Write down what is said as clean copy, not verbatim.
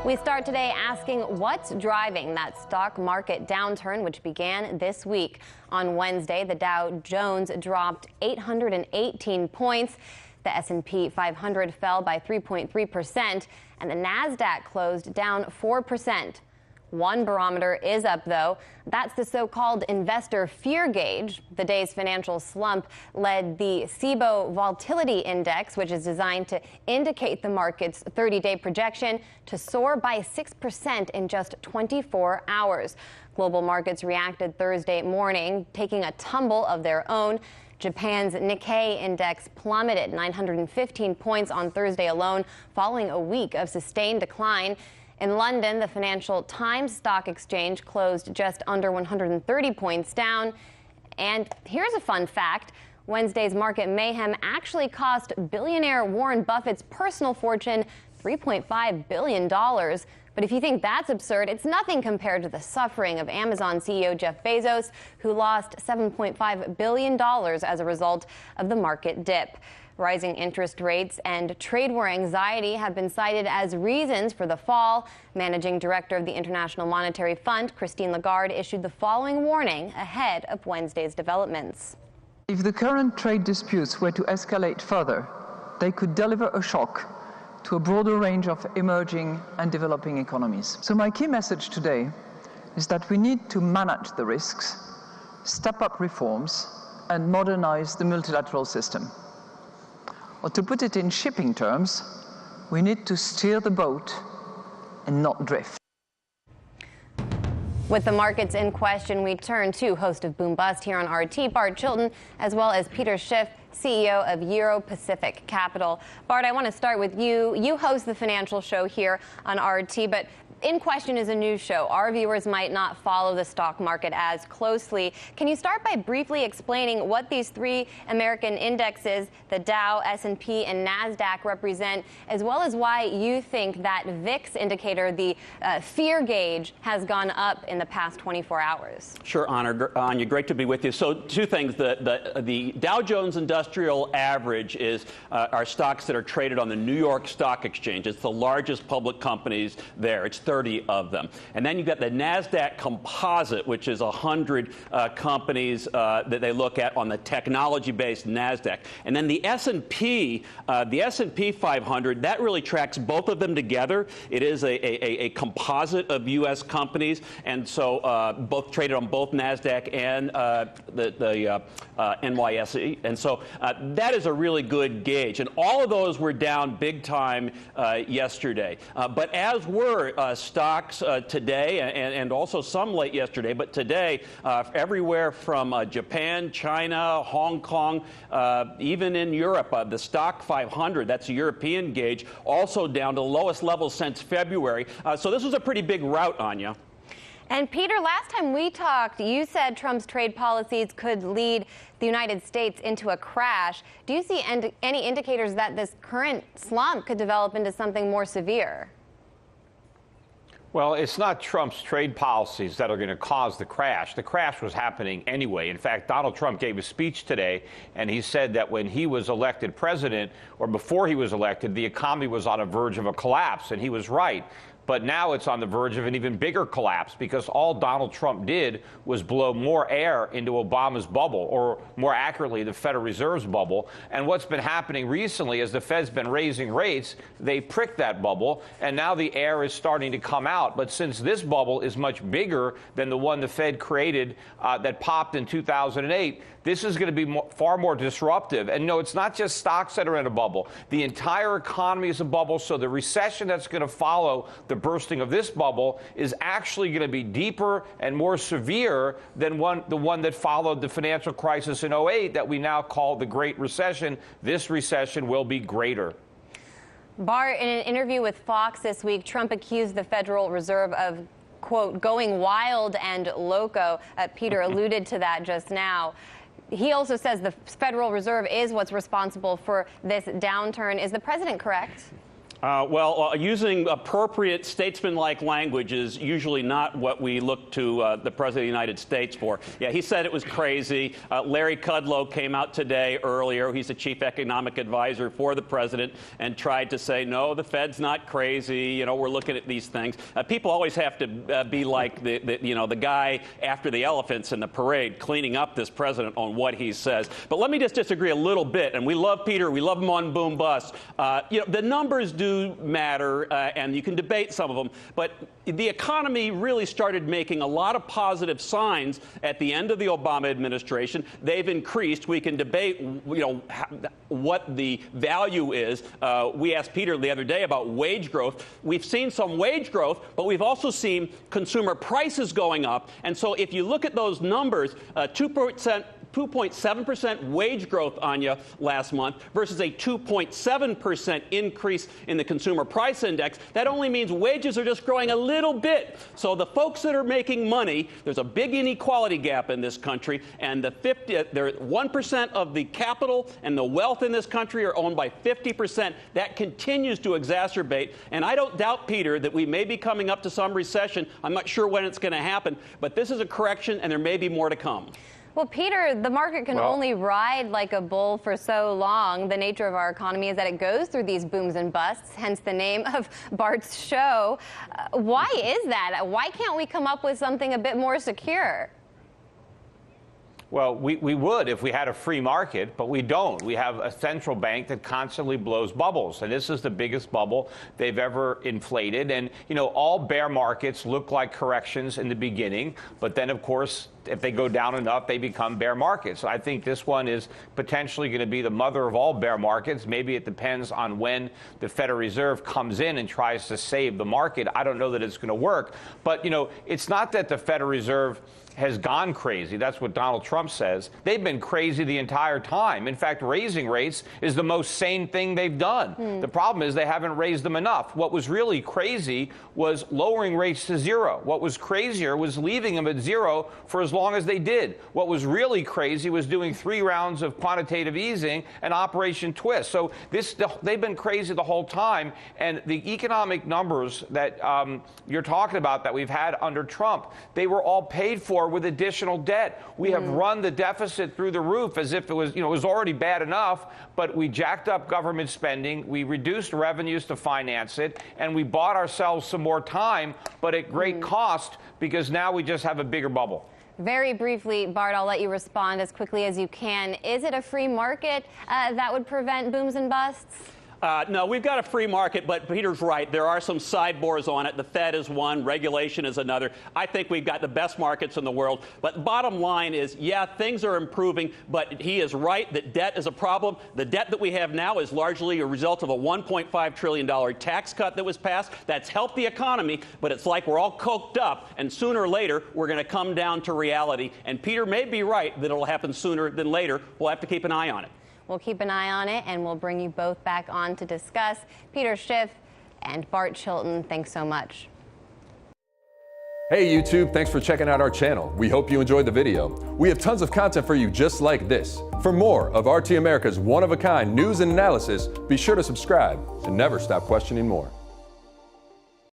We start today asking what's driving that stock market downturn, which began this week. On Wednesday, the Dow Jones dropped 818 points. The S&P 500 fell by 3.3%, and the Nasdaq closed down 4%. One barometer is up, though. That's the so-called investor fear gauge. The day's financial slump led the SIBO Volatility Index, which is designed to indicate the market's 30-day projection, to soar by 6% in just 24 hours. Global markets reacted Thursday morning, taking a tumble of their own. Japan's Nikkei index plummeted 915 points on Thursday alone, following a week of sustained decline. In London, the Financial Times Stock Exchange closed just under 130 points down. And here's a fun fact. Wednesday's market mayhem actually cost billionaire Warren Buffett's personal fortune $3.5 billion. But if you think that's absurd, it's nothing compared to the suffering of Amazon CEO Jeff Bezos, who lost $7.5 billion as a result of the market dip. Rising interest rates and trade war anxiety have been cited as reasons for the fall. Managing Director of the International Monetary Fund, Christine Lagarde, issued the following warning ahead of Wednesday's developments. If the current trade disputes were to escalate further, they could deliver a shock to a broader range of emerging and developing economies. So my key message today is that we need to manage the risks, step up reforms, and modernize the multilateral system. Or to put it in shipping terms, we need to steer the boat and not drift. With the markets in question, we turn to host of Boom Bust here on RT, Bart Chilton, as well as Peter Schiff, CEO of Euro Pacific Capital. Bart, I want to start with you. You host the financial show here on RT, but In Question is a news show. Our viewers might not follow the stock market as closely. Can you start by briefly explaining what these three American indexes, the Dow, S&P, and Nasdaq, represent, as well as why you think that VIX indicator, the fear gauge, has gone up in the past 24 hours? Sure, Anya, great to be with you. So two things. The Dow Jones Industrial Average is our stocks that are traded on the New York Stock Exchange. It's the largest public companies there. It's 30 of them. And then you've got the NASDAQ Composite, which is 100 companies that they look at on the technology-based NASDAQ. And then the S&P 500, that really tracks both of them together. It is a composite of U.S. companies, and so both traded on both NASDAQ and the NYSE. And so that is a really good gauge. And all of those were down big time yesterday. But as were stocks today, and also some late yesterday, but today, everywhere from Japan, China, Hong Kong, even in Europe, the stock 500, that's a European gauge, also down to the lowest level since February. So this was a pretty big rout, Anya. And Peter, last time we talked, you said Trump's trade policies could lead the United States into a crash. Do you see any indicators that this current slump could develop into something more severe? Well, it's not Trump's trade policies that are going to cause the crash. The crash was happening anyway. In fact, Donald Trump gave a speech today, and he said that when he was elected president, or before he was elected, the economy was on the verge of a collapse, and he was right. But now it's on the verge of an even bigger collapse because all Donald Trump did was blow more air into Obama's bubble, or more accurately, the Federal Reserve's bubble. And what's been happening recently is the Fed's been raising rates. They pricked that bubble, and now the air is starting to come out. But since this bubble is much bigger than the one the Fed created that popped in 2008, this is going to be far more disruptive. And no, it's not just stocks that are in a bubble. The entire economy is a bubble, so the recession that's going to follow the bursting of this bubble is actually going to be deeper and more severe than the one that followed the financial crisis in 2008 that we now call the Great Recession. This recession will be greater. Bart, in an interview with Fox this week, Trump accused the Federal Reserve of, quote, going wild and loco. Peter alluded to that just now. He also says the Federal Reserve is what's responsible for this downturn. Is the president correct? Using appropriate statesman-like language is usually not what we look to the President of the United States for. Yeah, he said it was crazy. Larry Kudlow came out today earlier. He's the chief economic advisor for the president and tried to say, no, the Fed's not crazy. You know, we're looking at these things. People always have to be like the guy after the elephants in the parade cleaning up this president on what he says. But let me just disagree a little bit. And we love Peter. We love him on Boom Bust. The numbers do matter, and you can debate some of them, but the economy really started making a lot of positive signs at the end of the Obama administration. They've increased. We can debate, what the value is. We asked Peter the other day about wage growth. We've seen some wage growth, but we've also seen consumer prices going up. And so if you look at those numbers, 2.7% wage growth, Anya, last month versus a 2.7% increase in the consumer price index. That only means wages are just growing a little bit. So the folks that are making money, there's a big inequality gap in this country, and 1% of the capital and the wealth in this country are owned by 50%. That continues to exacerbate. And I don't doubt, Peter, that we may be coming up to some recession. I'm not sure when it's going to happen, but this is a correction, and there may be more to come. Well, Peter, the market can only ride like a bull for so long. The nature of our economy is that it goes through these booms and busts, hence the name of Bart's show. Why is that? Why can't we come up with something a bit more secure? Well, we would if we had a free market, but we don't. We have a central bank that constantly blows bubbles, and this is the biggest bubble they've ever inflated. And, all bear markets look like corrections in the beginning, but then, of course, if they go down enough, they become bear markets. So I think this one is potentially going to be the mother of all bear markets. Maybe it depends on when the Federal Reserve comes in and tries to save the market. I don't know that it's going to work. But, it's not that the Federal Reserve has gone crazy. That's what Donald Trump says. They've been crazy the entire time. In fact, raising rates is the most sane thing they've done. The problem is they haven't raised them enough. What was really crazy was lowering rates to zero. What was crazier was leaving them at zero for as long as they did. What was really crazy was doing 3 rounds of quantitative easing and Operation Twist. So they've been crazy the whole time. And the economic numbers that you're talking about that we've had under Trump, they were all paid for with additional debt. We have run the deficit through the roof as if it was, it was already bad enough, but we jacked up government spending, we reduced revenues to finance it, and we bought ourselves some more time, but at great cost, because now we just have a bigger bubble. Very briefly, Bart, I'll let you respond as quickly as you can. Is it a free market that would prevent booms and busts? No, we've got a free market, but Peter's right. There are some sideboards on it. The Fed is one. Regulation is another. I think we've got the best markets in the world. But bottom line is, yeah, things are improving, but he is right that debt is a problem. The debt that we have now is largely a result of a $1.5 trillion tax cut that was passed. That's helped the economy, but it's like we're all coked up, and sooner or later, we're going to come down to reality. And Peter may be right that it'll happen sooner than later. We'll have to keep an eye on it. We'll keep an eye on it, and we'll bring you both back on to discuss. Peter Schiff and Bart Chilton, thanks so much. Hey YouTube, thanks for checking out our channel. We hope you enjoyed the video. We have tons of content for you just like this. For more of RT America's one-of-a-kind news and analysis, be sure to subscribe and never stop questioning more.